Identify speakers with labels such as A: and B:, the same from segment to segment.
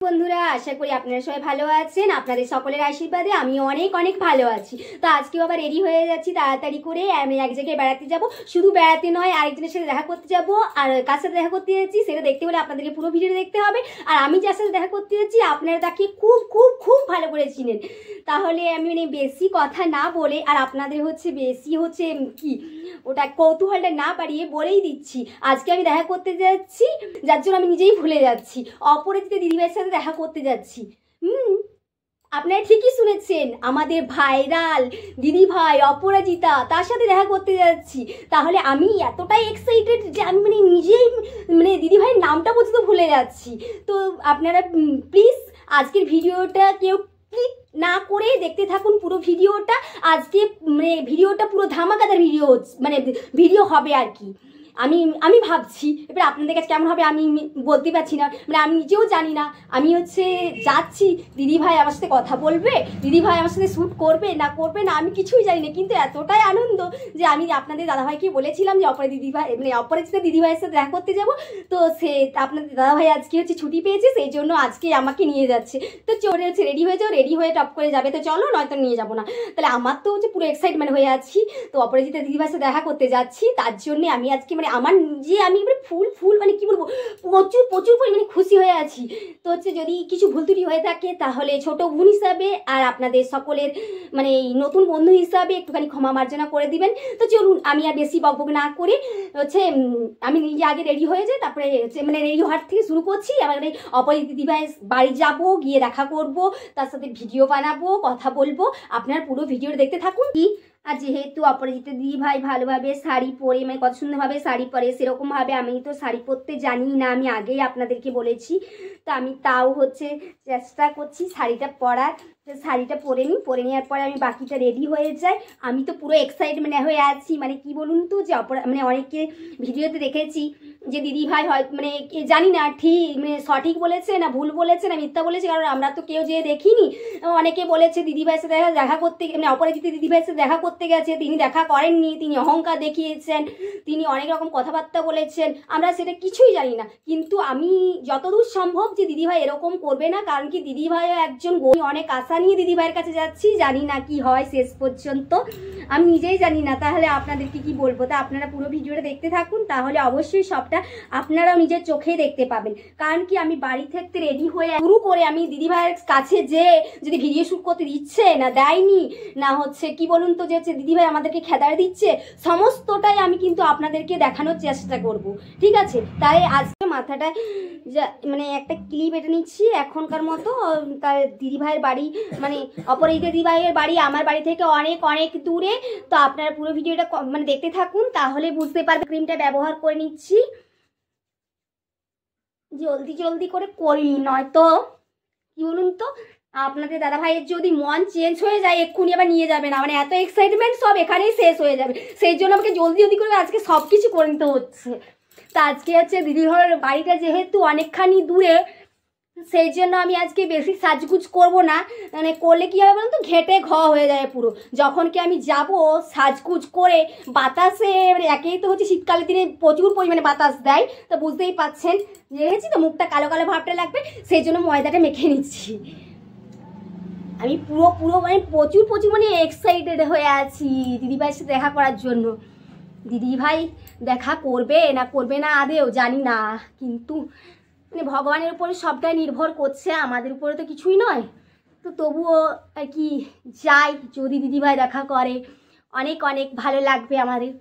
A: বন্ধুরা আশা করি আপনারা সবাই ভালো আছেন। আপনাদের সকলের আশীর্বাদে আমি অনেক অনেক ভালো আছি। তো আজকেও আবার রেডি হয়ে যাচ্ছি তাড়াতাড়ি করে। আমি এক জায়গায় বেড়াতে যাব, শুধু বেড়াতে নয় আরেকজনের সাথে দেখা করতে যাব। আর কার সাথে দেখা করতে যাচ্ছি সেটা দেখতে হলে আপনাদেরকে পুরো ভিডিও দেখতে হবে। আর আমি যার সাথে দেখা করতে যাচ্ছি আপনারা তাকে খুব খুব খুব ভালো করে চিনেন। তাহলে আমি বেশি কথা না বলে আর আপনাদের বেশি কি ওটা কৌতূহলটা না বাড়িয়ে বলেই দিচ্ছি, আজকে আমি দেখা করতে যাচ্ছি যার জন্য আমি নিজেই ভুলে যাচ্ছি। অপরাজিতা দিদিভাইয়ের সাথে দেখা করতে যাচ্ছি। আপনারা ঠিকই শুনেছেন, আমাদের ভাইরাল দিদিভাই অপরাজিতা, তার সাথে দেখা করতে যাচ্ছি। তাহলে আমি এতটাই এক্সাইটেড যে আমি নিজেই দিদিভাইয়ের নামটা পর্যন্ত ভুলে যাচ্ছি। তো আপনারা প্লিজ আজকের ভিডিওটা কেউ ক্লিক না করে দেখতে থাকুন পুরো ভিডিওটা। আজকে ভিডিওটা পুরো ধামাকাদার ভিডিও হবে আর কি। আমি ভাবছি, এবার আপনাদের কাছে কেমন হবে আমি বলতে পারছি না, আমি নিজেও জানি না। আমি যাচ্ছি, দিদিভাই আমার সাথে কথা বলবে, দিদিভাই আমার সাথে শ্যুট করবে না করবে না আমি কিছুই জানি না, কিন্তু এতটাই আনন্দ যে আমি আপনাদের দাদাভাইকে বলেছিলাম যে অপরাজিতা দিদিভাইয়ের সাথে দেখা করতে যাব। তো সে আপনাদের দাদাভাই আজকে ছুটি পেয়েছে, সেই জন্য আজকে আমাকে নিয়ে যাচ্ছে। তো চলে রেডি হয়ে যাও, রেডি হয়ে টপ করে যাবে তো চলো, নয়তো নিয়ে যাবো না। তাহলে আমার তো পুরো এক্সাইটমেন্ট হয়ে আছি। তো অপরাজিতা দিদিভাইয়ের সাথে দেখা করতে যাচ্ছি, তার জন্য আমি আজকে আমার যে আমি ফুল কি বলবো, প্রচুর প্রচুর পরিমাণে খুশি হয়ে আছি। তো যদি কিছু ভুল ত্রুটি হয়ে থাকে তাহলে ছোট বোন হিসাবে আর আপনাদের সকলের এই নতুন বন্ধু হিসাবে একটুখানি ক্ষমা মার্জনা করে দিবেন। তো চলুন আমি আর বেশি বকবক না করে আমি নিজে আগে রেডি হয়ে যাই, তারপরে রেডি হওয়ার থেকে শুরু করছি। আমার অপরাজিতা দিদিভাইয়ের বাড়ি যাব, গিয়ে দেখা করব, তার সাথে ভিডিও বানাবো, কথা বলবো। আপনার পুরো ভিডিওটা দেখতে থাকুন। আর যেহেতু অপরাজিতা দিদিভাই ভালোভাবে শাড়ি পরে কত সুন্দরভাবে শাড়ি পরে, সেরকমভাবে আমি তো শাড়ি পরতে জানি না, আমি আগেই আপনাদেরকে বলেছি। তো আমি তাও চেষ্টা করছি শাড়িটা পরার। শাড়িটা পরে নিই, পরে নেওয়ার পরে আমি বাকিটা রেডি হয়ে যাই। আমি তো পুরো এক্সাইটমেন্ট হয়ে আছি। কি বলুন তো, যে অনেকে ভিডিওতে দেখেছি যে দিদিভাই হয় জানি না ঠিক সঠিক বলেছে না ভুল বলেছে না মিথ্যা বলেছে, কারণ আমরা তো কেউ যেয়ে দেখিনি। অনেকে বলেছে দিদিভাইয়ের সাথে দেখা করতে অপরাজিতা দিদিভাইয়ের সাথে দেখা করতে গেছে, তিনি দেখা করেননি, তিনি অহংকার দেখিয়েছেন, তিনি অনেক রকম কথাবার্তা বলেছেন, আমরা সেটা কিছুই জানি না। কিন্তু আমি যতদূর সম্ভব যে দিদিভাই এরকম করবে না, কারণ কি দিদিভাই একজন অনেক আশা নিয়ে দিদিভাইয়ের কাছে যাচ্ছি, জানি না কি হয় শেষ পর্যন্ত, আমি নিজেই জানি না। তাহলে আপনাদেরকে কি বলবো, তা আপনারা পুরো ভিডিওটা দেখতে থাকুন, তাহলে অবশ্যই সবটা আপনারাও নিজের চোখেই দেখতে পাবেন। কারণ কি আমি বাড়ি থেকে রেডি হয়ে শুরু করে আমি দিদিভাইয়ের কাছে যে যদি ভিডিও শুট করতে দিচ্ছে না দেয়নি না কি বলুন তো, যে দিদিভাই আমাদেরকে খেদার দিচ্ছে, সমস্তটাই আমি কিন্তু আপনাদেরকে দেখানোর চেষ্টা করব, ঠিক আছে? তাই আজকে মাথাটা একটা ক্লিপ এটা নিচ্ছি এখনকার মতো। তার দিদিভাইয়ের বাড়ি অপরাজিতা দিদিভাইয়ের বাড়ি আমার বাড়ি থেকে অনেক অনেক দূরে। তো আপনারা পুরো ভিডিওটা দেখতে থাকুন, তাহলে বুঝতে পারবেন। ক্রিমটা ব্যবহার করে নিচ্ছি, জলদি জলদি করে করি, নয়তো কি বলুন তো আপনাদের দাদা ভাইয়ের যদি মন চেঞ্জ হয়ে যায় এক্ষুনি আবার নিয়ে যাবে না, এত এক্সাইটমেন্ট সব এখানেই শেষ হয়ে যাবে। সেই জন্য আমাকে জলদি জলদি করে আজকে সব কিছু করে নিতে হচ্ছে। তা আজকে দিদিভাইয়ের বাড়িটা যেহেতু অনেকখানি দূরে, সেই জন্য আমি আজকে বেশি সাজগুজ করব না। করলে কি হবে বলুন তো, ঘেটে হয়ে যায় পুরো। যখন কি আমি যাব সাজগুজ করে বাতাসে, একেই তো শীতকালের দিনে প্রচুর পরিমাণে বাতাস দেয়, তো বুঝতেই পাচ্ছেন, দেখেছি তো মুখটা কালো কালো ভাবটা লাগবে, সেই জন্য ময়দাটা মেখে নিচ্ছি। আমি পুরো প্রচুর এক্সাইটেড হয়ে আছি দিদিভাইয়ের সাথে দেখা করার জন্য। দিদিভাই দেখা করবে না আদেও জানি না, কিন্তু ভগবানের উপরে সবটাই নির্ভর করছে, আমাদের উপরে তো কিছুই নয়। তো তবুও আর কি যাই, যদি দিদিভাই দেখা করে অনেক অনেক ভালো লাগবে। আমাদের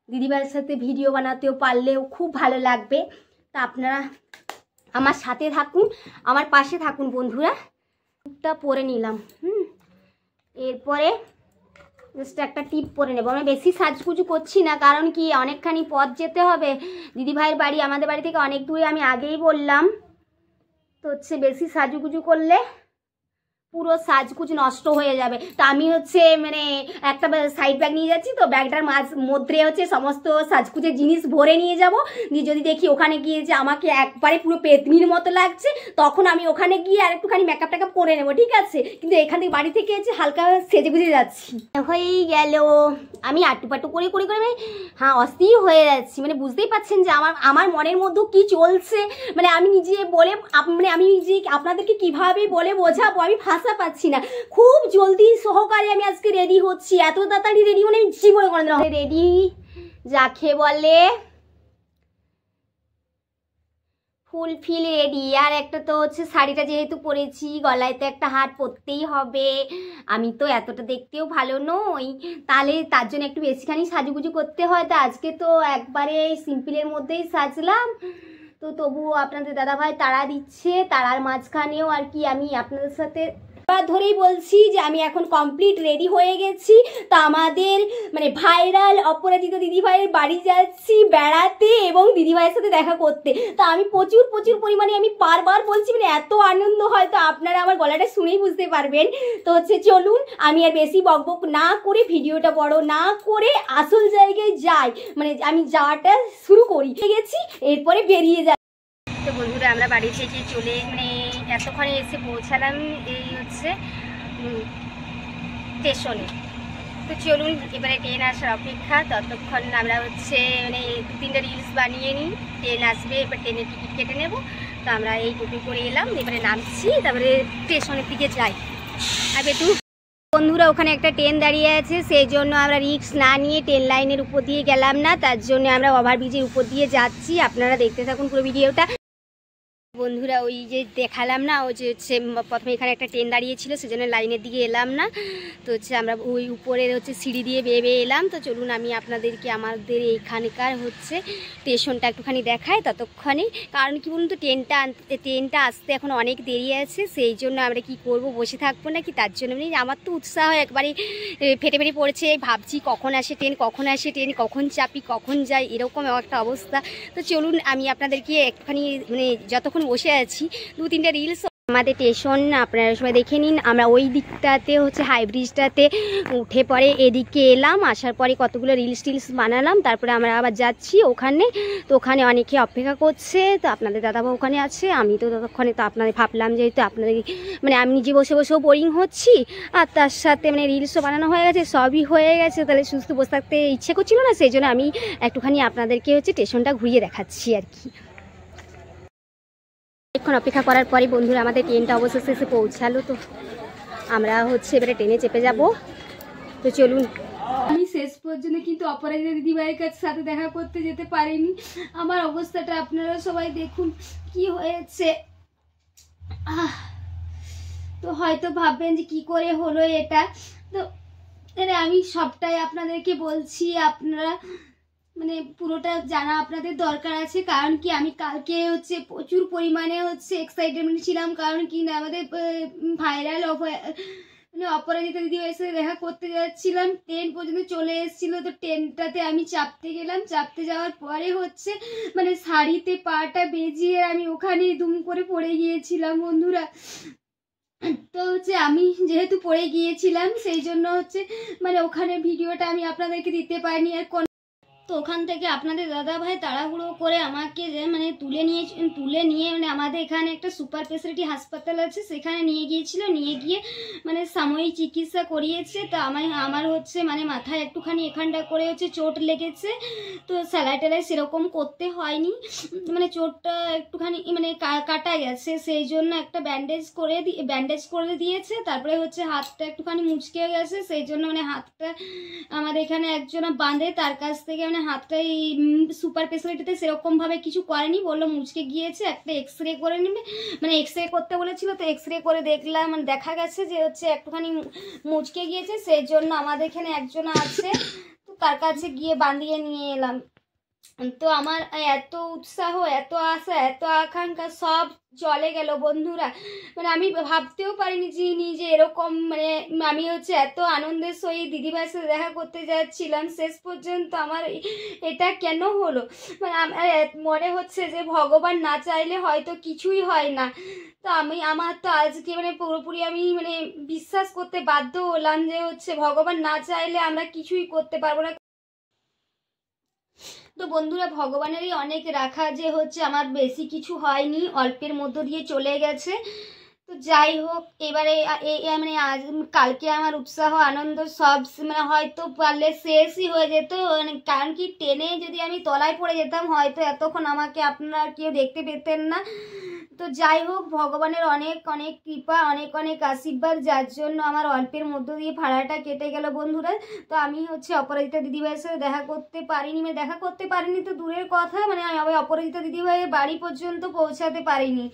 A: দিদিভাইয়ের সাথে ভিডিও বানাতেও পারলেও খুব ভালো লাগবে। তা আপনারা আমার সাথে থাকুন, আমার পাশে থাকুন বন্ধুরা। টা পরে নিলাম, এরপরে জাস্ট একটা টিপ পরে নেবো। আমি বেশি সাজগুজু করছি না, কারণ কি অনেকখানি পথ যেতে হবে। দিদিভাইয়ের বাড়ি আমাদের বাড়ি থেকে অনেক দূরে, আমি আগেই বললাম। তো বেশি সাজুগুজু করলে পুরো সাজকুজ নষ্ট হয়ে যাবে। তো আমি হচ্ছে মানে একটা সাইড ব্যাগ নিয়ে যাচ্ছি, তো ব্যাগটার মধ্যে হচ্ছে সমস্ত সাজকুজের জিনিস ভরে নিয়ে যাব। দিয়ে যদি দেখি ওখানে গিয়ে যে আমাকে একবারে পুরো পেতনির মতো লাগছে, তখন আমি ওখানে গিয়ে আর একটুখানি মেকআপ টেকআপ করে নেবো, ঠিক আছে? কিন্তু এখান থেকে বাড়ি থেকে হচ্ছে হালকা সেজে গুজে যাচ্ছি। হয়েই গেল, আমি আটুপাটু করে করে করে হ্যাঁ অস্থির হয়ে যাচ্ছি। মানে বুঝতেই পারছেন যে আমার মনের মধ্যেও কি চলছে। মানে আমি নিজে বলে মানে আমি নিজে আপনাদেরকে কিভাবে বলে বোঝাবো, আমি ভাষা পাচ্ছি না। খুব জলদি সহকারে আমি আজকে রেডি হচ্ছি, এত তাড়াতাড়ি রেডি মানে আমি জীবনে করে দিলাম। রেডি যাকে বলে ফুলফিল রেডি। আর একটা তো হচ্ছে শাড়িটা যেহেতু পরেছি, গলায় তো একটা হার পরতেই হবে। আমি তো এতটা দেখতেও ভালো নই, তাহলে তার জন্য একটু বেশিখানি সাজুগুজু করতে হয়। তো আজকে তো একবারে সিম্পলের মধ্যেই সাজলাম। তো তবুও আপনাদের দাদাভাই তাড়া দিচ্ছে, তাড়ার মাঝখানেও আর কি আমি আপনাদের সাথে ধরেই বলছি যে আমি এখন কমপ্লিট রেডি হয়ে গেছি। তা আমাদের মানে ভাইরাল অপরাজিতা দিদিভাইয়ের বাড়ি যাচ্ছি বেড়াতে এবং দিদিভাইয়ের সাথে দেখা করতে। তা আমি প্রচুর পরিমাণে আমি বারবার বলছি, মানে এত আনন্দ হয়, তো আপনারা আমার গলাটা শুনেই বুঝতে পারবেন। তো হচ্ছে চলুন আমি আর বেশি বকবক না করে, ভিডিওটা বড় না করে আসল জায়গায় যাই, মানে আমি যাওয়াটা শুরু করি। গেছি এরপরে বেরিয়ে যাই। তো বন্ধুরা আমরা বাড়ি থেকে চলে মানে এতক্ষণে এসে পৌঁছালাম এই হচ্ছে স্টেশনে। তো চলুন এবারে ট্রেন আসার অপেক্ষা। ততক্ষণ আমরা হচ্ছে মানে 2-3টা রিলস বানিয়ে নিই। ট্রেন আসবে, এবার ট্রেনের টিকিট কেটে নেব। তো আমরা এই টোটো করে এলাম, এবারে নামছি, তারপরে স্টেশনের দিকে যাই। আর একটু বন্ধুরা ওখানে একটা ট্রেন দাঁড়িয়ে আছে, সেই জন্য আমরা রিস্ক না নিয়ে ট্রেন লাইনের উপর দিয়ে গেলাম না, তার জন্য আমরা ওভারব্রিজের উপর দিয়ে যাচ্ছি। আপনারা দেখতে থাকুন পুরো ভিডিওটা। বন্ধুরা ওই যে দেখালাম না, ওই যে হচ্ছে প্রথমে এখানে একটা ট্রেন দাঁড়িয়েছিল, সেজন্য লাইনের দিকে এলাম না। তো হচ্ছে আমরা ওই উপরের হচ্ছে সিঁড়ি দিয়ে বেয়ে এলাম। তো চলুন আমি আপনাদেরকে আমাদের এইখানকার হচ্ছে স্টেশনটা একটুখানি দেখাই ততক্ষণে। কারণ কি বলুন তো, ট্রেনটা আসতে এখন অনেক দেরি আছে, সেই জন্য আমরা কি করব, বসে থাকবো নাকি, তার জন্য মানে আমার তো উৎসাহ একবারে ফেটে পড়েছে। ভাবছি কখন আসে ট্রেন, কখন চাপি, কখন যাই, এরকম একটা অবস্থা। তো চলুন আমি আপনাদেরকে একটুখানি মানে যতক্ষণ বসে আছি 2-3টা রিলস আমাদের স্টেশন আপনারা সবাই দেখে নিন। আমরা ওই দিকটাতে হচ্ছে হাই ব্রিজটাতে উঠে পরে এদিকে এলাম, আসার পরে কতগুলো রিলস বানালাম, তারপরে আমরা আবার যাচ্ছি ওখানে। তো ওখানে অনেকে অপেক্ষা করছে, তো আপনাদের দাদাবাবু ওখানে আছে। আমি তো ততক্ষণে তো আপনাদের ভাবলাম যেহেতু আপনাদের মানে আমি নিজে বসেও বোরিং হচ্ছি, আর তার সাথে মানে রিলসও বানানো হয়ে গেছে, সবই হয়ে গেছে, তাহলে সুস্থ বসে থাকতে ইচ্ছে করছিল না, সেই জন্য আমি একটুখানি আপনাদেরকে হচ্ছে স্টেশনটা ঘুরিয়ে দেখাচ্ছি আর কি। এখন অপেক্ষা করার পরে বন্ধুরা আমাদের ট্রেনটা অবশেষে এসে পৌঁছালো। তো আমরা হচ্ছে এবারে ট্রেনে চেপে যাব। তো চলুন। আমি শেষ পর্যন্ত কিন্তু অপরাজিতা দিদিভাইয়ের কাছে সাথে দেখা করতে যেতে পারিনি। আমার অবস্থাটা আপনারা সবাই দেখুন কি হয়েছে। তো হয়তো ভাববেন যে কি করে হলো এটা, তো আমি সবটাই আপনাদেরকে বলছি, আপনারা মানে পুরোটা জানা আপনাদের দরকার আছে। কারণ কি আমি কালকে হচ্ছে প্রচুর পরিমাণে হচ্ছে এক্সাইটেডমেন্ট ছিলাম, কারণ কি না আমাদের ভাইরাল মানে অপরাজিতা দিদিভাইয়ের সাথে দেখা করতে যাচ্ছিলাম। ট্রেন পর্যন্ত চলে এসেছিলো, তো ট্রেনটাতে আমি চাপতে গেলাম। চাপতে যাওয়ার পরে হচ্ছে মানে শাড়িতে পাটা বেজিয়ে আমি ওখানে দুম করে পড়ে গিয়েছিলাম বন্ধুরা। তো হচ্ছে আমি যেহেতু পড়ে গিয়েছিলাম, সেই জন্য হচ্ছে মানে ওখানে ভিডিওটা আমি আপনাদেরকে দিতে পারিনি। আর তো ওখান থেকে আপনাদের দাদা ভাই তাড়াহুড়ো করে আমাকে যে মানে তুলে নিয়ে মানে আমাদের এখানে একটা সুপার স্পেশালিটি হাসপাতাল আছে, সেখানে নিয়ে গিয়েছিল। নিয়ে গিয়ে মানে সাময়িক চিকিৎসা করিয়েছে। তো আমার হচ্ছে মানে মাথায় একটুখানি এখানটা করে হচ্ছে চোট লেগেছে, তো সেলাই টেলাই সেরকম করতে হয়নি, মানে চোটটা একটুখানি মানে কাটা গেছে, সেই জন্য একটা ব্যান্ডেজ করে দিয়েছে। তারপরে হচ্ছে হাতটা একটুখানি মুচকে গেছে, সেই জন্য মানে হাতটা আমাদের এখানে একজন বাঁধে, তার কাছ থেকে মানে হাতটাই সুপার স্পেশালিটিতে সেরকম ভাবে কিছু করেনি, বললো মুচকে গিয়েছে, একটা এক্সরে করে নেবে, মানে এক্সরে করতে বলেছিল। তো এক্সরে করে দেখলাম, মানে দেখা গেছে যে হচ্ছে একটুখানি মুচকে গিয়েছে, সেই জন্য আমাদের এখানে একজন আছে, তো তার কাছে গিয়ে বাঁধিয়ে নিয়ে এলাম। তো আমার এত উৎসাহ, এত আশা, এত আকাঙ্ক্ষা সব চলে গেল বন্ধুরা। মানে আমি ভাবতেও পারিনি যে এরকম মানে আমি হচ্ছে এত আনন্দের সহিত দিদিভাইয়ের সাথে দেখা করতে যাচ্ছিলাম, শেষ পর্যন্ত আমার এটা কেন হলো। মানে আমার মনে হচ্ছে যে ভগবান না চাইলে হয়তো কিছুই হয় না। তো আমার তো আজকে মানে পুরোপুরি আমি মানে বিশ্বাস করতে বাধ্য হলাম যে হচ্ছে ভগবান না চাইলে আমরা কিছুই করতে পারবো না। তো বন্ধুরা, ভগবানেরই অনেক রাখা যে হচ্ছে আমার বেশি কিছু হয়নি, অল্পের মধ্য দিয়ে চলে গেছে। তো যাই হোক, এবারে মানে আজ কালকে আমার উৎসাহ আনন্দ সব মানে হয়তো পারলে শেষই হয়ে যেত। মানে কারণ কি, ট্রেনে যদি আমি তলায় পড়ে যেতাম হয়তো এতক্ষণ আমাকে আপনারা কেউ দেখতে পেতেন না। তো যাই হোক, ভগবানের অনেক অনেক কৃপা, অনেক অনেক আশীর্বাদ, যার জন্য আমার অল্পের মধ্য দিয়ে ভাড়াটা কেটে গেল বন্ধুরা। তো আমি হচ্ছে অপরাজিতা দিদিভাইয়ের সাথে দেখা করতে পারিনি, মানে দেখা করতে পারিনি তো দূরের কথা, মানে আমি অপরাজিতা দিদিভাইয়ের বাড়ি পর্যন্ত পৌঁছাতে পারিনি।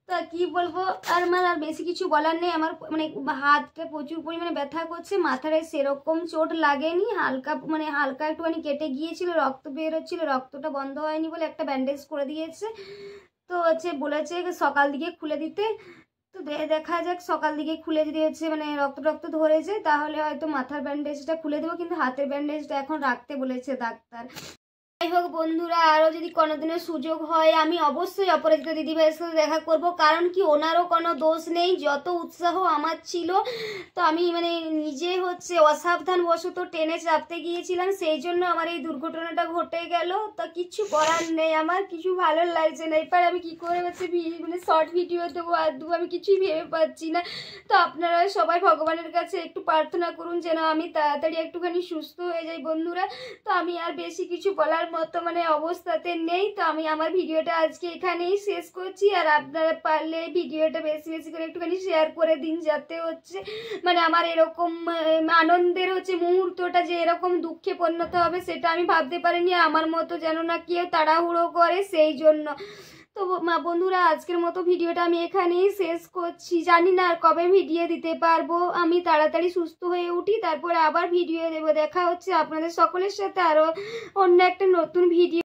A: তা কি বলবো, আর বেশি কিছু বলার নেই। আমার মানে হাতটা প্রচুর পরিমাণে ব্যথা করছে, মাথায় সেরকম চোট লাগেনি, হালকা মানে হালকা একটুখানি কেটে গিয়েছিল, রক্ত বেরোচ্ছিল, রক্তটা বন্ধ হয়নি বলে একটা ব্যান্ডেজ করে দিয়েছে। তো হচ্ছে বলেছে সকাল দিকে খুলে দিতে। তো দেখা যাক, সকাল দিকে খুলে যদি হচ্ছে মানে রক্ত টক্ত ধরেছে তাহলে হয়তো মাথার ব্যান্ডেজটা খুলে দেবো, কিন্তু হাতের ব্যান্ডেজটা এখন রাখতে বলেছে ডাক্তার। যাই হোক বন্ধুরা, আরও যদি কোনোদিনও সুযোগ হয় আমি অবশ্যই অপরাজিতা দিদিভাইয়ের সাথে দেখা করব। কারণ কি, ওনারও কোনো দোষ নেই, যত উৎসাহ আমার ছিল। তো আমি মানে নিজে হচ্ছে অসাবধানবশত ট্রেনে চাপতে গিয়েছিলাম, সেই জন্য আমার এই দুর্ঘটনাটা ঘটে গেল। তো কিছু করার নেই, আমার কিছু ভালো লাগছে না। এবার আমি কি করে হচ্ছে মানে শর্ট ভিডিও দেবো আর দেবো, আমি কিছুই ভেবে পাচ্ছি না। তো আপনারা সবাই ভগবানের কাছে একটু প্রার্থনা করুন যেন আমি তাড়াতাড়ি একটুখানি সুস্থ হয়ে যাই বন্ধুরা। তো আমি আর বেশি কিছু বলার মতো মানে অবস্থাতে নেই। তো আমি আমার ভিডিওটা আজকে এখানেই শেষ করছি। আর আপনারা পারলে ভিডিওটা বেশি বেশি করে একটুখানি শেয়ার করে দিন, যাতে হচ্ছে মানে আমার এরকম আনন্দের হচ্ছে মুহূর্তটা যে এরকম দুঃখে পরিণত হবে সেটা আমি ভাবতে পারিনি। আমার মতো যেন না কেউ তাড়াহুড়ো করে, সেই জন্য। তো বন্ধুরা, আজকের মতো ভিডিওটা আমি এখানেই শেষ করছি। জানি না আর কবে ভিডিও দিতে পারবো, আমি তাড়াতাড়ি সুস্থ হয়ে উঠি তারপরে আবার ভিডিও দেবো। দেখা হচ্ছে আপনাদের সকলের সাথে আরও অন্য একটা নতুন ভিডিও।